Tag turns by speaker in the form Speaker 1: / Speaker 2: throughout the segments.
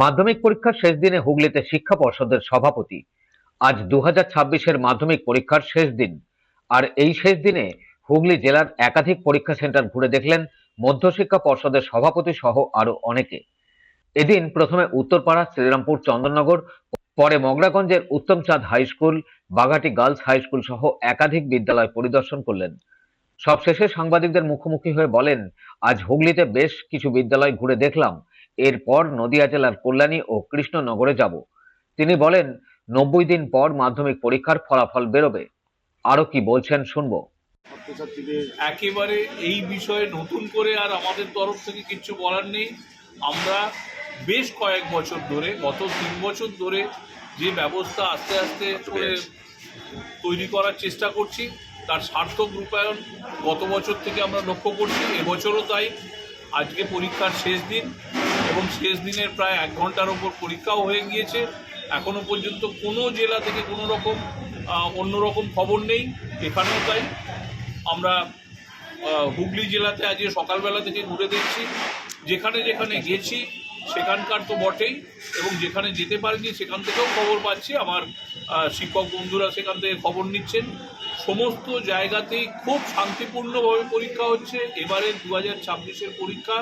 Speaker 1: মাধ্যমিক পরীক্ষার শেষ দিনে হুগলিতে শিক্ষা পর্ষদের সভাপতি। আজ 2026-এর মাধ্যমিক পরীক্ষার শেষ দিন। আর এই শেষ দিনে হুগলি জেলার একাধিক পরীক্ষা সেন্টার ঘুরে দেখলেন মধ্যশিক্ষা পর্ষদের সভাপতি সহ আরো অনেকে। এদিন প্রথমে উত্তরপাড়া, শ্রীরামপুর, চন্দননগর, পরে মগরাগঞ্জের Uttamchand high school, Baghati girls high school সহ একাধিক বিদ্যালয় পরিদর্শন করলেন। সবশেষে সাংবাদিকদের মুখোমুখি হয়ে বলেন, আজ হুগলিতে বেশ কিছু বিদ্যালয় ঘুরে দেখলাম, এরপর নদিয়া জেলার কল্যাণী ও কৃষ্ণনগরে যাব। তিনি বলেন, 90 দিন পর মাধ্যমিক পরীক্ষার ফলাফল বেরোবে। আরো কি বলছেন শুনবো।
Speaker 2: একেবারে এই বিষয়ে নতুন করে আর আমাদের তরফ থেকে কিছু বলার নেই। আমরা বেশ কয়েক বছর ধরে, গত 3 বছর ধরে যে ব্যবস্থা আস্তে আস্তে করে তৈরি করার চেষ্টা করছি, তার সার্থক রূপায়ণ গত বছর থেকে আমরা লক্ষ্য করছি। এবছরও তাই। আজকে পরীক্ষার শেষ দিন এবং শেষ দিনের প্রায় 1 ঘন্টার ওপর পরীক্ষাও হয়ে গিয়েছে। এখনও পর্যন্ত কোনো জেলা থেকে কোনো রকম অন্যরকম খবর নেই। এখানেও তাই। আমরা হুগলি জেলাতে আজকে সকালবেলা থেকে ঘুরে দেখছি, যেখানে যেখানে গেছি সেখানকার তো বটেই, এবং যেখানে যেতে পারিনি সেখান থেকেও খবর পাচ্ছি। আমার শিক্ষক বন্ধুরা সেখান থেকে খবর নিচ্ছেন। সমস্ত জায়গাতেই খুব শান্তিপূর্ণভাবে পরীক্ষা হচ্ছে। এবারে 2026-এর পরীক্ষা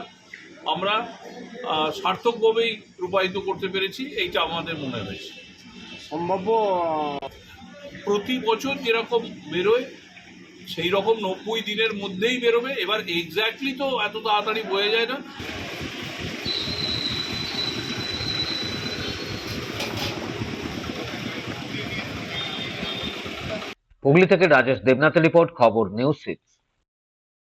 Speaker 2: আমরা সার্থকভাবেই রূপায়িত করতে পেরেছি, এইটা আমাদের মনে হয়েছে।
Speaker 3: সম্ভাব্য
Speaker 2: প্রতি বছর যেরকম বেরোয় সেই রকম 90 দিনের মধ্যেই বেরোবে। এবার এক্স্যাক্টলি তো এত তাড়াতাড়ি বয়ে যায় না।
Speaker 1: হুগলি থেকে রাজেশ দেবনাথের রিপোর্ট, খবর নিউজ 6।